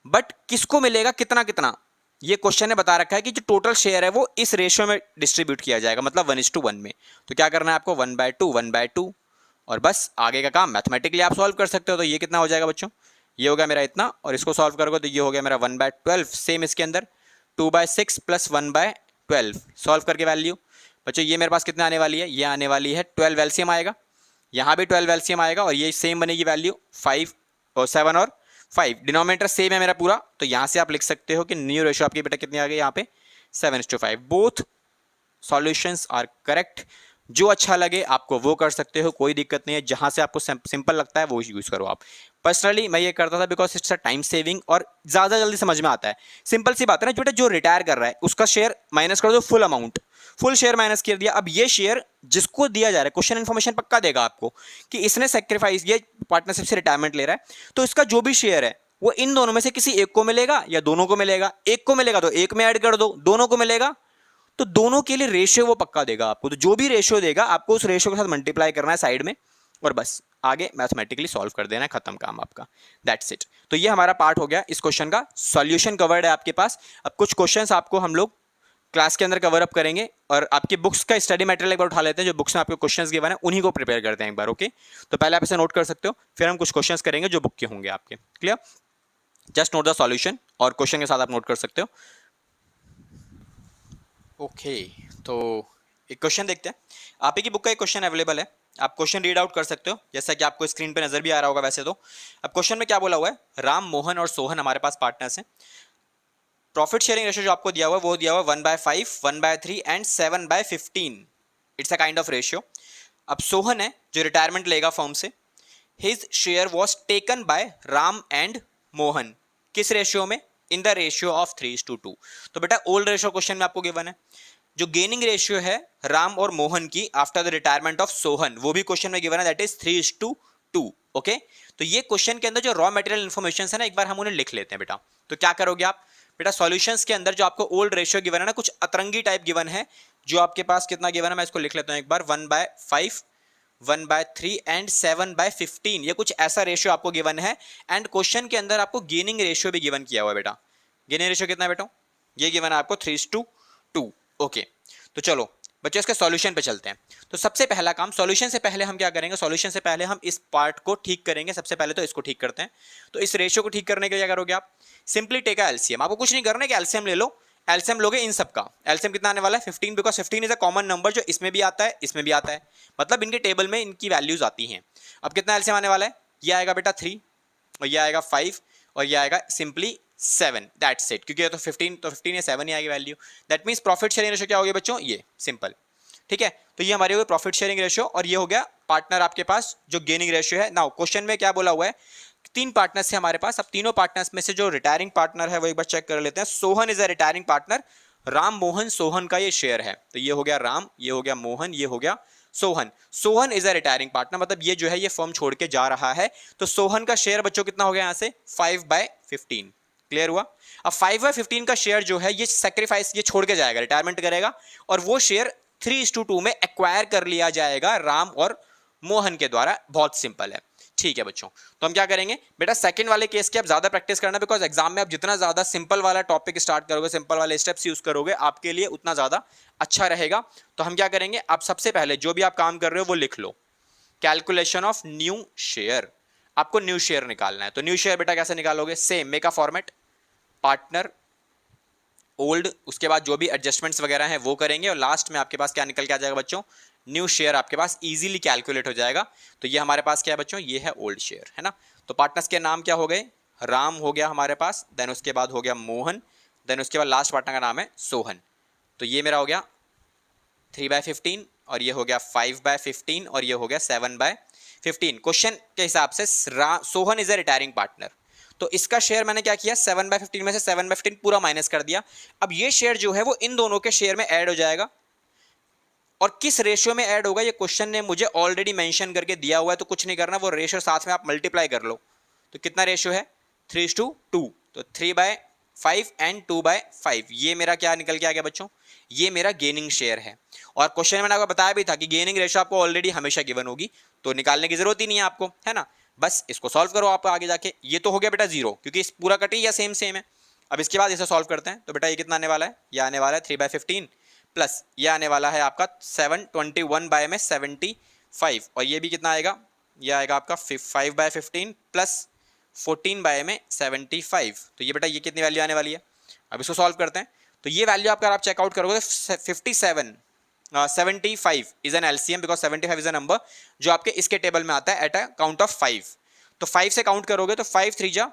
बट किसको मिलेगा, कितना कितना, ये क्वेश्चन ने बता रखा है कि जो टोटल शेयर है वो इस रेशियो में डिस्ट्रीब्यूट किया जाएगा, मतलब 1:1 में। तो क्या करना है आपको, 1/2 1/2, और बस आगे का काम मैथमेटिकली आप सॉल्व कर सकते हो। तो ये कितना हो जाएगा बच्चों, ये हो गया मेरा इतना, और इसको सॉल्व करोगे तो ये हो गया मेरा 1/12, सेम इसके अंदर 2/6 प्लस 1/12 सॉल्व करके वैल्यू बच्चों ये मेरे पास कितना आने वाली है, ये आने वाली है 12 एलसीएम आएगा, यहाँ भी 12 एलसीएम आएगा, और ये सेम बनेगी वैल्यू 5 और 7 और 5, डिनोमिनेटर सेम है मेरा पूरा। तो यहाँ से आप लिख सकते हो कि न्यू रेशियो आपकी बेटा कितनी आ गई यहाँ पे, 7:5। बोथ सॉल्यूशंस आर करेक्ट, जो अच्छा लगे आपको वो कर सकते हो, कोई दिक्कत नहीं है, जहां से आपको सिंपल लगता है वो यूज करो आप। पर्सनली मैं ये करता था because it's a time saving और ज़्यादा जल्दी समझ में आता है। सिंपल सी बात है ना, बेटा जो रिटायर कर रहा है उसका शेयर माइनस कर दो, full amount, full share minus कर दिया। अब ये शेयर जिसको दिया जा रहा है, क्वेश्चन इन्फॉर्मेशन पक्का देगा आपको कि इसने सेक्रीफाइस, ये पार्टनरशिप से रिटायरमेंट ले रहा है, तो इसका जो भी शेयर है वो इन दोनों में से किसी एक को मिलेगा या दोनों को मिलेगा। एक को मिलेगा तो एक में ऐड कर दो, दोनों को मिलेगा तो दोनों के लिए रेशियो वो पक्का देगा आपको। तो जो भी रेशियो देगा आपको उस रेशियो के साथ मल्टीप्लाई करना है साइड में, और बस आगे मैथमेटिकली सॉल्व कर देना है, खत्म काम आपका, दैट्स इट। तो ये हमारा पार्ट हो गया, इस क्वेश्चन का सॉल्यूशन कवर्ड है आपके पास। अब कुछ क्वेश्चंस आपको हम लोग क्लास के अंदर कवर अप करेंगे, और आपकी बुक्स का स्टडी मटेरियल एक बार उठा लेते हैं, जो बुक्स में आपको क्वेश्चंस गिवन है उन्हीं को प्रिपेयर करते हैं एक बार, ओके। तो पहले आप इसे नोट कर सकते हो, फिर हम कुछ क्वेश्चंस करेंगे जो बुक के होंगे आपके, clear. Just note the solution, और क्वेश्चन के साथ आप नोट कर सकते हो, ओके। तो एक क्वेश्चन देखते हैं, आप ही की बुक का एक क्वेश्चन अवेलेबल है, आप क्वेश्चन रीड आउट कर सकते हो, जैसा कि आपको स्क्रीन पे नजर भी आ रहा होगा वैसे तो। अब क्वेश्चन में क्या बोला हुआ है, राम, मोहन और सोहन हमारे पास पार्टनर्स हैं। प्रॉफिट शेयरिंग रेशियो जो आपको दिया हुआ है वो दिया हुआ है 1/5, 1/3 and 7/15। It's a kind of ratio. अब सोहन है जो रिटायरमेंट लेगा फर्म से, his share was taken by Ram and Mohan, किस रेशियो में, इन द रेशियो ऑफ 3:2। तो बेटा ओल्ड रेशियो क्वेश्चन में आपको गिवन है। जो गेनिंग रेशियो है राम और मोहन की after the retirement of Sohan, वो भी क्वेश्चन में गिवन है, दैट इज 3:2, ओके। तो ये क्वेश्चन के अंदर जो रॉ मटेरियल इन्फॉर्मेशन है ना, एक बार हम उन्हें लिख लेते हैं बेटा। तो क्या करोगे आप बेटा, सॉल्यूशंस के अंदर जो आपको ओल्ड रेशियो गिवन है ना, कुछ अतरंगी टाइप गिवन है, जो आपके पास कितना गिवन है मैं इसको लिख लेता हूं एक बार, 1/5, 1/3 एंड 7/15, ये कुछ ऐसा रेशियो आपको गिवन है। एंड क्वेश्चन के अंदर आपको गेनिंग रेशियो भी गिवन किया हुआ है बेटा। गेनिंग रेशियो कितना है बेटा, ये गिवन है आपको 3:2, ओके। तो चलो बच्चों इसके सॉल्यूशन पे चलते हैं। तो सबसे पहला काम, सॉल्यूशन से पहले हम क्या करेंगे, सॉल्यूशन से पहले हम इस पार्ट को ठीक करेंगे। सबसे पहले तो इसको ठीक करते हैं। तो इस रेशियो को ठीक करने के लिए क्या करोगे आप, सिंपली टेक एलसीएम। आपको कुछ नहीं करना है कि एलसीएम ले लो, एलसीएम लोगे इन सब का। एलसीएम कितना आने वाला है 15, because 15 is a common number, जो इसमें भी आता है इसमें भी आता है, मतलब इनके टेबल में इनकी वैल्यूज आती हैं। अब कितना एलसीएम आने वाला है, ये आएगा बेटा 3, और ये आएगा 5, और ये आएगा सिंपली 7, दैट्स इट। क्योंकि ये तो 15 या 7 ही आएगी value. That means profit sharing ratio क्या हो गया बच्चों, ये सिंपल, ठीक है। तो ये हमारे हो गए प्रॉफिट शेयरिंग रेशियो, और ये हो गया पार्टनर आपके पास जो गेनिंग रेशियो है। नाउ क्वेश्चन में क्या बोला हुआ है, 3 पार्टनर्स है हमारे पास। अब तीनों पार्टनर्स में से जो रिटायरिंग पार्टनर है वो एक बार चेक कर लेते हैं। Sohan is a retiring partner, Ram, Mohan, Sohan का ये शेयर है। तो ये हो गया राम, ये हो गया मोहन, ये हो गया Sohan. Sohan is a retiring partner, मतलब ये जो है ये फर्म छोड़ के जा रहा है। तो सोहन का शेयर बच्चों कितना हो गया यहां से 5/15, क्लियर हुआ। अब 5/15 का शेयर जो है ये सेक्रीफाइस, ये छोड़ के जाएगा, रिटायरमेंट करेगा, और वो शेयर 3:2 में एक्वायर कर लिया जाएगा राम और मोहन के द्वारा। बहुत सिंपल है, ठीक है बच्चों। तो हम क्या करेंगे बेटा, सेकंड वाले केस की आप ज्यादा प्रैक्टिस करना, बिकॉज एग्जाम में आप जितना ज्यादा सिंपल वाला टॉपिक स्टार्ट करोगे, सिंपल वाले स्टेप्स यूज करोगे, आपके लिए उतना ज्यादा अच्छा रहेगा। तो हम क्या करेंगे, आप सबसे पहले जो भी आप काम कर रहे हो वो लिख लो, कैलकुलेशन ऑफ न्यू शेयर। आपको न्यू शेयर निकालना है। तो न्यू शेयर बेटा कैसे निकालोगे, same make a format, partner, old, उसके बाद जो भी एडजस्टमेंट्स वगैरह हैं वो करेंगे, और लास्ट में आपके पास क्या निकल के आ जाएगा बच्चों, न्यू शेयर आपके पास इजीली कैलकुलेट हो जाएगा। तो ये हमारे पास क्या है बच्चों, ये है ओल्ड शेयर, है ना। तो पार्टनर्स के नाम क्या हो गए, राम हो गया हमारे पास, देन उसके बाद हो गया मोहन, देन उसके बाद लास्ट पार्टनर का नाम है सोहन। तो ये मेरा हो गया 3/15, और ये हो गया 5/15, और ये हो गया 7/15। क्वेश्चन के हिसाब से Sohan is a retiring partner, तो इसका शेयर मैंने क्या किया, 7/15 में से 7/15 पूरा माइनस कर दिया। अब ये शेयर जो है वो इन दोनों के शेयर में ऐड हो जाएगा, और किस रेशियो में ऐड होगा ये क्वेश्चन ने मुझे ऑलरेडी मेंशन करके दिया हुआ है। तो कुछ नहीं करना, वो रेशियो साथ में आप मल्टीप्लाई कर लो। तो कितना रेशियो है 3:2, तो 3/5 एंड 2/5, ये मेरा क्या निकल के आ गया बच्चों, ये मेरा गेनिंग शेयर है। और क्वेश्चन में मैंने आपको बताया भी था कि गेनिंग रेशियो आपको ऑलरेडी हमेशा गिवन होगी, तो निकालने की जरूरत ही नहीं है आपको, है ना। बस इसको सॉल्व करो आप आगे जाके। ये तो हो गया बेटा 0, क्योंकि इस पूरा कटी या सेम सेम है। अब इसके बाद इसे सॉल्व करते हैं। तो बेटा ये कितना आने वाला है, ये आने वाला है 3/15, प्लस ये आने वाला है आपका 7/21/75, और ये भी कितना आएगा, ये आएगा आपका 5/15 प्लस 14/75। तो ये बेटा ये कितनी वैल्यू आने वाली है, अब इसको सॉल्व करते हैं। तो ये वैल्यू आपका आप चेकआउट करोगे 75 is an LCM, because 75 is a number जो आपके इसके टेबल में आता है एट अ काउंट ऑफ 5। तो 5 से काउंट करोगे तो 5 3 जा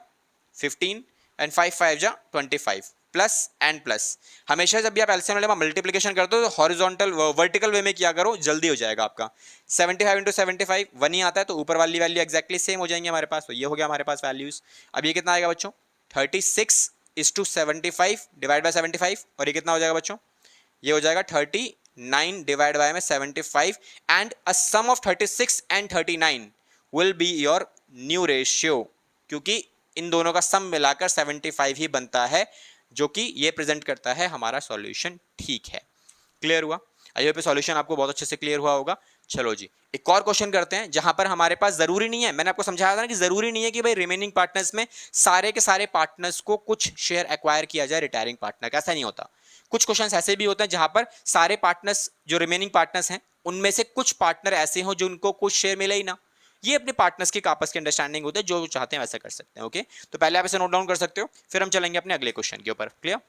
15 एंड 5 5 जा 25, प्लस एंड प्लस। हमेशा जब भी आप एलसीएम लेकर मल्टीप्लिकेशन करते हो तो हॉरिजॉन्टल वर्टिकल वे में किया करो, जल्दी हो जाएगा आपका। 75 इंटू 75 1 ही आता है, तो ऊपर वाली वैल्यू एक्जैक्टली सेम हो जाएंगे हमारे पास। तो ये हो गया हमारे पास वैल्यूज। अब ये कितना आएगा बच्चों, 36:75 डिवाइड बाय 75, और ये कितना हो जाएगा बच्चों, ये हो जाएगा 39 डिवाइड बाय में 75, and a sum of 36 and 39 will be your new ratio, क्योंकि इन दोनों का सम मिलाकर 75 ही बनता है, जो कि ये प्रेजेंट करता है हमारा सॉल्यूशन, ठीक है। क्लियर हुआ? आई होप सॉल्यूशन आपको बहुत अच्छे से क्लियर हुआ होगा। चलो जी, एक और क्वेश्चन करते हैं जहां पर हमारे पास जरूरी नहीं है, मैंने आपको समझाया था ना कि जरूरी नहीं है कि भाई रिमेनिंग पार्टनर्स में सारे के सारे पार्टनर्स को कुछ शेयर एक्वायर किया जाए रिटायरिंग पार्टनर का, ऐसा नहीं होता। कुछ क्वेश्चंस ऐसे भी होते हैं जहां पर सारे पार्टनर्स जो रिमेनिंग पार्टनर्स हैं उनमें से कुछ पार्टनर ऐसे हो जो उनको कुछ शेयर मिले ही ना। ये अपने पार्टनर्स की आपस की अंडरस्टैंडिंग होती है, जो चाहते हैं वैसा कर सकते हैं। ओके, तो पहले आप इसे नोट डाउन कर सकते हो, फिर हम चलेंगे अपने अगले क्वेश्चन के ऊपर। क्लियर?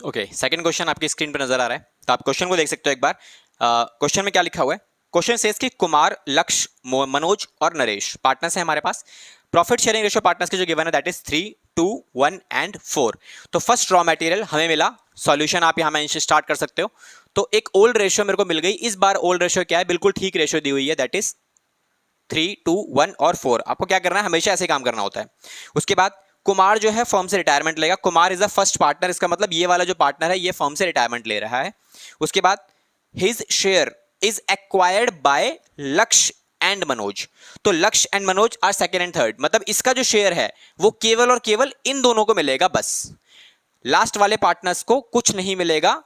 ओके, सेकंड क्वेश्चन आपकी स्क्रीन पर नजर आ रहा है, तो आप क्वेश्चन को देख सकते हो एक बार। क्वेश्चन में क्या लिखा हुआ है? क्वेश्चन सेज कि कुमार, लक्ष्य, मनोज और नरेश पार्टनर्स हैं हमारे पास। प्रॉफिट शेयरिंग रेशियो पार्टनर्स के जो गिवन है दैट इज 3, 2, 1 एंड 4। तो फर्स्ट रॉ मटेरियल हमें मिला, सॉल्यूशन आप यहां से स्टार्ट कर सकते हो। तो एक ओल्ड रेशियो मेरे को मिल गई। इस बार ओल्ड रेशियो क्या है? बिल्कुल ठीक रेशियो दी हुई है, दैट इज 3, 2, 1 और 4। आपको क्या करना है? हमेशा ऐसे काम करना होता है। उसके बाद कुमार जो है फर्म से रिटायरमेंट लेगा। Kumar is the first partner, इसका मतलब ये वाला जो पार्टनर है ये फर्म से रिटायरमेंट ले रहा है। उसके बाद his share is acquired by Lakshya and Manoj. तो Lakshya and Manoj are second and third, मतलब इसका जो शेयर है वो केवल और केवल इन दोनों को मिलेगा बस। लास्ट वाले पार्टनर्स को कुछ नहीं मिलेगा,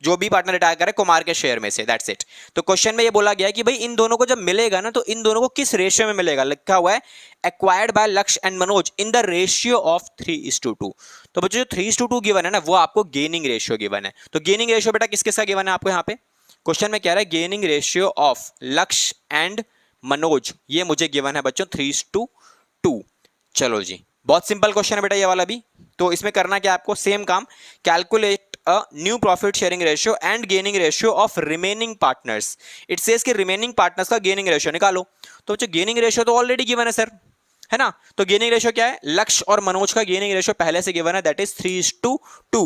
जो भी पार्टनर रिटायर करे कुमार के शेयर में से, दैट्स इट। तो क्वेश्चन में ये बोला गया कि भाई इन दोनों को जब मिलेगा ना तो इन दोनों को किस रेशियो में मिलेगा? लिखा हुआ है acquired by Lakshya and Manoj in the ratio of 3:2। तो बच्चों जो 3:2 गिवन है ना वो आपको गेनिंग रेशियो गिवन है। तो गेनिंग रेशियो बेटा किस किसका गिवन है आपको? यहाँ पे क्वेश्चन में कह रहा है गेनिंग रेशियो ऑफ लक्ष्य एंड मनोज, ये मुझे गिवन है बच्चों 3:2। चलो जी, बहुत सिंपल क्वेश्चन है बेटा ये वाला भी। तो इसमें करना क्या आपको? सेम काम, calculate a new profit sharing ratio and gaining ratio of remaining partners। it says कि remaining partners का gaining ratio निकालो। तो बच्चों gaining ratio तो ऑलरेडी गिवन है सर, है ना? तो gaining ratio क्या है? लक्ष्य और मनोज का gaining ratio पहले से गिवन है, दैट इज 3:2।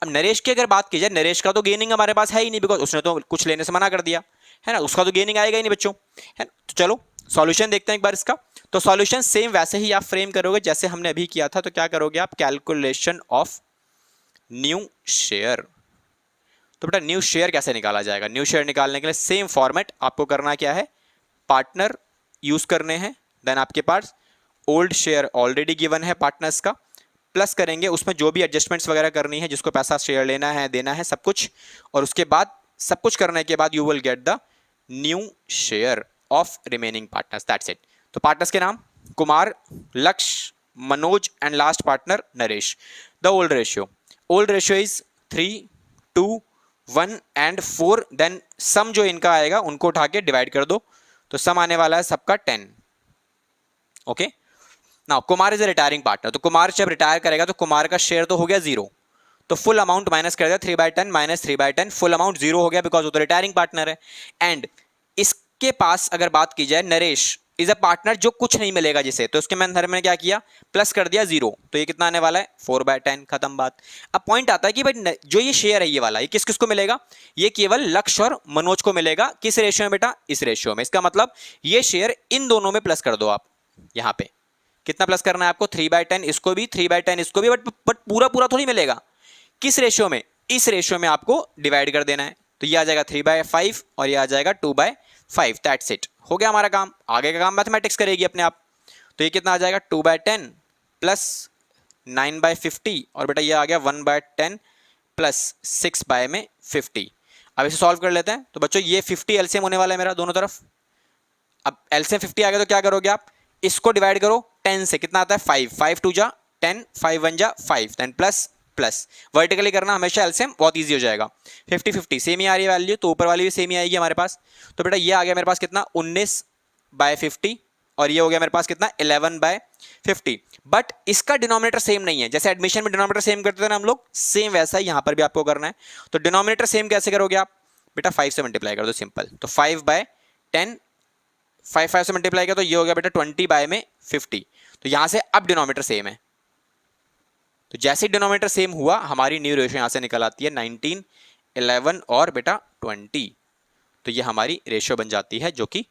अब नरेश की अगर बात की जाए, नरेश का तो गेनिंग हमारे पास है ही नहीं, बिकॉज उसने तो कुछ लेने से मना कर दिया, है ना? उसका तो गेनिंग आएगा ही नहीं बच्चों, है ना? तो चलो सॉल्यूशन देखते हैं एक बार इसका। तो सॉल्यूशन सेम वैसे ही आप फ्रेम करोगे जैसे हमने अभी किया था। तो क्या करोगे आप? Calculation of new share. तो बेटा न्यू शेयर कैसे निकाला जाएगा? न्यू शेयर निकालने के लिए सेम फॉर्मेट आपको करना क्या है? पार्टनर यूज करने हैं, देन आपके पास ओल्ड शेयर ऑलरेडी गिवन है पार्टनर्स का, प्लस करेंगे उसमें जो भी एडजस्टमेंट्स वगैरह करनी है, जिसको पैसा शेयर लेना है देना है सब कुछ, और उसके बाद सब कुछ करने के बाद you will get the new share of remaining partners, that's it. तो पार्टनर्स के नाम Kumar, Lakshya, Manoj and last partner Naresh. The old ratio is 3, 2, 1 and 4। Then sum जो इनका आएगा उनको उठा के डिवाइड कर दो, तो सम आने वाला है सबका 10। Okay, now Kumar is a retiring partner. तो कुमार जब रिटायर करेगा तो कुमार का शेयर तो हो गया 0, तो फुल अमाउंट माइनस कर दिया, 3/10 माइनस 3/10, फुल अमाउंट 0 हो गया बिकॉज वो तो रिटायरिंग पार्टनर है। एंड इसके पास अगर बात की जाए, नरेश इज अ पार्टनर जो कुछ नहीं मिलेगा जिसे, तो उसके मैंने क्या किया? प्लस कर दिया 0, तो ये कितना आने वाला है? 4/10, खत्म बात। अब पॉइंट आता है कि भाई जो ये शेयर है ये वाला, ये किस किस को मिलेगा? ये केवल लक्ष्य और मनोज को मिलेगा। किस रेशियो में बेटा? इस रेशियो में। इसका मतलब ये शेयर इन दोनों में प्लस कर दो आप। यहां पे कितना प्लस करना है आपको? 3/10 इसको भी, 3/10 इसको भी, बट पूरा पूरा थोड़ी मिलेगा। किस रेशियो में? इस रेशियो में आपको डिवाइड कर देना है। तो ये आ जाएगा 3/5 और ये आ जाएगा 2/5, दैट्स इट। हो गया हमारा काम। आगे का काम मैथमेटिक्स करेगी अपने आप। तो ये कितना आ जाएगा? 2/10 प्लस 9/50, और बेटा ये आ गया 1/10 प्लस 6/50। अब इसे सॉल्व कर लेते हैं। तो बच्चों ये 50 एलसीएम होने वाला है मेरा दोनों तरफ। अब एलसीएम 50 आ गया तो क्या करोगे आप? इसको डिवाइड करो 10 से, कितना आता है? 5, 5 2 जा 10, 5 1 जा 5, देन प्लस प्लस वर्टिकली करना हमेशा एलसीएम बहुत इजी हो जाएगा। 50-50 सेम ही आ रही है वैल्यू, तो ऊपर वाली भी सेम ही आएगी हमारे पास। तो बेटा ये आ गया मेरे पास कितना? 19/50, और ये हो गया मेरे पास कितना? 11/50। बट इसका डिनोमिनेटर सेम नहीं है। जैसे एडमिशन में डिनोमिनेटर सेम करते थे ना हम लोग, सेम वैसा ही यहां पर भी आपको करना है। तो डिनोमिनेटर सेम कैसे करोगे आप? बेटा 5 से मल्टीप्लाई कर दो, सिंपल। तो 5/10, 5 से मल्टीप्लाई किया तो ये हो गया बेटा 20/50। तो यहां से अब डिनोमिनेटर सेम है। तो जैसे ही डिनोमिनेटर सेम हुआ हमारी न्यू रेशियो यहां से निकल आती है 19, 11 और बेटा 20। तो ये हमारी रेशियो बन जाती है जो कि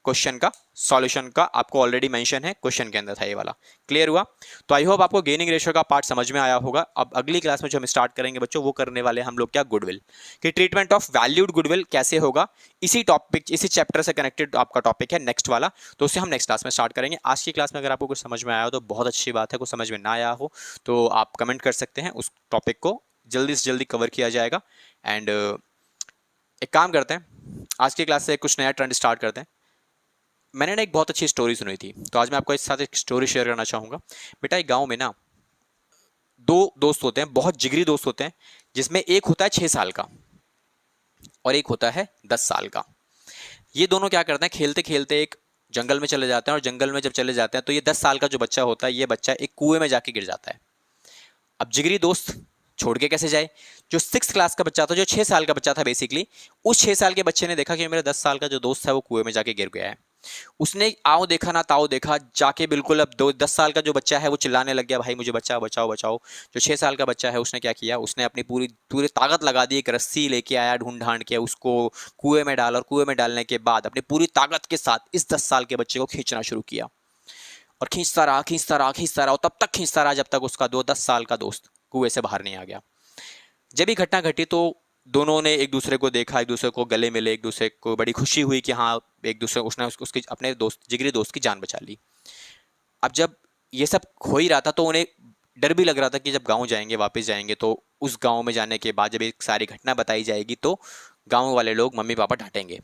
क्वेश्चन का सॉल्यूशन का आपको ऑलरेडी मेंशन है, क्वेश्चन के अंदर था ये वाला। क्लियर हुआ? तो आई होप आपको गेनिंग रेशियो का पार्ट समझ में आया होगा। अब अगली क्लास में जो हम स्टार्ट करेंगे बच्चों, वो करने वाले हम लोग क्या, गुडविल कि ट्रीटमेंट ऑफ वैल्यूड गुडविल कैसे होगा। इसी टॉपिक, इसी चैप्टर से कनेक्टेड आपका टॉपिक है नेक्स्ट वाला, तो उससे हम नेक्स्ट क्लास में स्टार्ट करेंगे। आज की क्लास में अगर आपको कुछ समझ में आया हो तो बहुत अच्छी बात है, कुछ समझ में ना आया हो तो आप कमेंट कर सकते हैं, उस टॉपिक को जल्दी से जल्दी कवर किया जाएगा। एंड एक काम करते हैं, आज की क्लास से कुछ नया ट्रेंड स्टार्ट करते हैं। मैंने ना एक बहुत अच्छी स्टोरी सुनी थी, तो आज मैं आपको इस साथ एक स्टोरी शेयर करना चाहूँगा। बेटा एक गांव में ना दो दोस्त होते हैं, बहुत जिगरी दोस्त होते हैं, जिसमें एक होता है 6 साल का और एक होता है 10 साल का। ये दोनों क्या करते हैं, खेलते खेलते एक जंगल में चले जाते हैं, और जंगल में जब चले जाते हैं तो ये 10 साल का जो बच्चा होता है, ये बच्चा एक कुएं में जाके गिर जाता है। अब जिगरी दोस्त छोड़ के कैसे जाए? जो 6th क्लास का बच्चा था, जो 6 साल का बच्चा था बेसिकली, उस 6 साल के बच्चे ने देखा कि मेरा 10 साल का जो दोस्त है वो कुएं में जाके गिर गया है। उसने आओ देखा ना ताओ देखा, जाके बिल्कुल अब 10 साल का जो बच्चा है वो चिल्लाने लग गया, भाई मुझे बचाओ बचाओ बचाओ। जो 6 साल का बच्चा है उसने क्या किया, उसने अपनी पूरी पूरी ताकत लगा दी, एक रस्सी लेके आया ढूंढ ढांड के, उसको कुएं में डाला, और कुएं में डालने के बाद अपनी पूरी ताकत के साथ इस 10 साल के बच्चे को खींचना शुरू किया, और खींचता रहा खींचता रहा खींचता रहा, और तब तक खींचता रहा जब तक उसका 10 साल का दोस्त कुएं से बाहर नहीं आ गया। जब ये घटना घटी तो दोनों ने एक दूसरे को देखा, एक दूसरे को गले मिले, एक दूसरे को बड़ी खुशी हुई कि हाँ एक दूसरे, उसने उसकी अपने दोस्त, जिगरी दोस्त की जान बचा ली। अब जब ये सब हो ही रहा था तो उन्हें डर भी लग रहा था कि जब गांव जाएंगे, वापस जाएंगे, तो उस गांव में जाने के बाद जब एक सारी घटना बताई जाएगी तो गांव वाले लोग, मम्मी पापा डांटेंगे।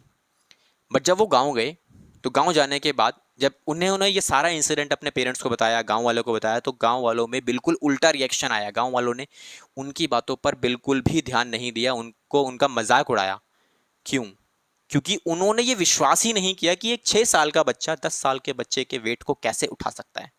बट जब वो गांव गए तो गांव जाने के बाद जब उन्होंने ये सारा इंसिडेंट अपने पेरेंट्स को बताया, गांव वालों को बताया, तो गांव वालों में बिल्कुल उल्टा रिएक्शन आया। गांव वालों ने उनकी बातों पर बिल्कुल भी ध्यान नहीं दिया, उनको उनका मजाक उड़ाया। क्यों? क्योंकि उन्होंने ये विश्वास ही नहीं किया कि एक 6 साल का बच्चा 10 साल के बच्चे के वेट को कैसे उठा सकता है।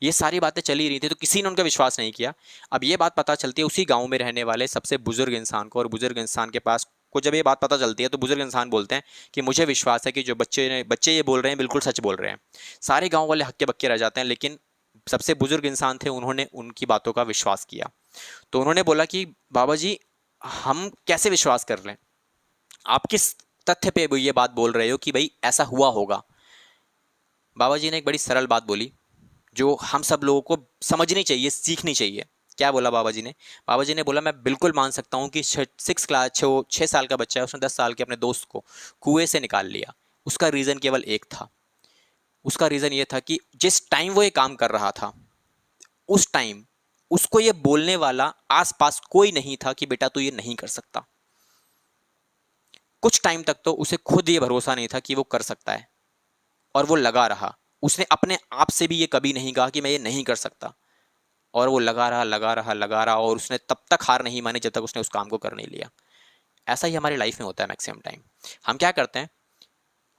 ये सारी बातें चली रही थी तो किसी ने उनका विश्वास नहीं किया। अब ये बात पता चलती है उसी गांव में रहने वाले सबसे बुजुर्ग इंसान को, और बुजुर्ग इंसान के पास को जब ये बात पता चलती है तो बुजुर्ग इंसान बोलते हैं कि मुझे विश्वास है कि जो बच्चे ये बोल रहे हैं बिल्कुल सच बोल रहे हैं। सारे गांव वाले हक्के बक्के रह जाते हैं, लेकिन सबसे बुजुर्ग इंसान थे, उन्होंने उनकी बातों का विश्वास किया। तो उन्होंने बोला कि बाबा जी हम कैसे विश्वास कर लें, आप किस तथ्य पे ये बात बोल रहे हो कि भाई ऐसा हुआ होगा? बाबा जी ने एक बड़ी सरल बात बोली जो हम सब लोगों को समझनी चाहिए, सीखनी चाहिए। क्या बोला बाबा जी ने? बाबा जी ने बोला मैं बिल्कुल मान सकता हूँ कि 6 साल का बच्चा है, उसने 10 साल के अपने दोस्त को कुएं से निकाल लिया। उसका रीज़न केवल एक था, उसका रीज़न ये था कि जिस टाइम वो ये काम कर रहा था उस टाइम उसको ये बोलने वाला आसपास कोई नहीं था कि बेटा तू ये नहीं कर सकता। कुछ टाइम तक तो उसे खुद ये भरोसा नहीं था कि वो कर सकता है, और वो लगा रहा। उसने अपने आप से भी ये कभी नहीं कहा कि मैं ये नहीं कर सकता, और वो लगा रहा लगा रहा लगा रहा, और उसने तब तक हार नहीं मानी जब तक उसने उस काम को कर नहीं लिया। ऐसा ही हमारी लाइफ में होता है मैक्सिमम टाइम। हम क्या करते हैं,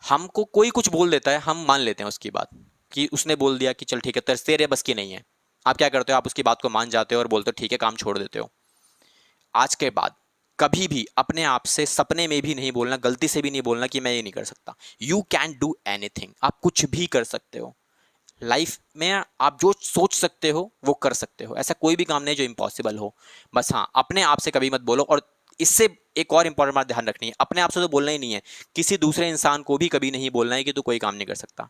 हमको कोई कुछ बोल देता है, हम मान लेते हैं उसकी बात कि उसने बोल दिया कि चल ठीक है तेरे बस की नहीं है। आप क्या करते हो, आप उसकी बात को मान जाते हो और बोलते हो ठीक है, काम छोड़ देते हो। आज के बाद कभी भी अपने आप से सपने में भी नहीं बोलना, गलती से भी नहीं बोलना कि मैं ये नहीं कर सकता। यू कैन डू एनीथिंग, आप कुछ भी कर सकते हो लाइफ में। आप जो सोच सकते हो वो कर सकते हो, ऐसा कोई भी काम नहीं जो इम्पॉसिबल हो। बस हाँ, अपने आप से कभी मत बोलो। और इससे एक और इंपॉर्टेंट बात ध्यान रखनी है, अपने आप से तो बोलना ही नहीं है, किसी दूसरे इंसान को भी कभी नहीं बोलना है कि तू कोई काम नहीं कर सकता,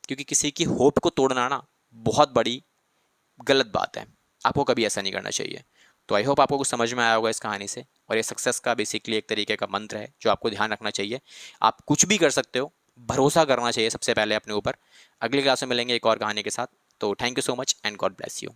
क्योंकि किसी की होप को तोड़ना ना बहुत बड़ी गलत बात है। आपको कभी ऐसा नहीं करना चाहिए। तो आई होप आपको कुछ समझ में आया होगा इस कहानी से, और ये सक्सेस का बेसिकली एक तरीके का मंत्र है जो आपको ध्यान रखना चाहिए। आप कुछ भी कर सकते हो, भरोसा करना चाहिए सबसे पहले अपने ऊपर। अगली क्लास में मिलेंगे एक और कहानी के साथ। तो thank you so much and God bless you.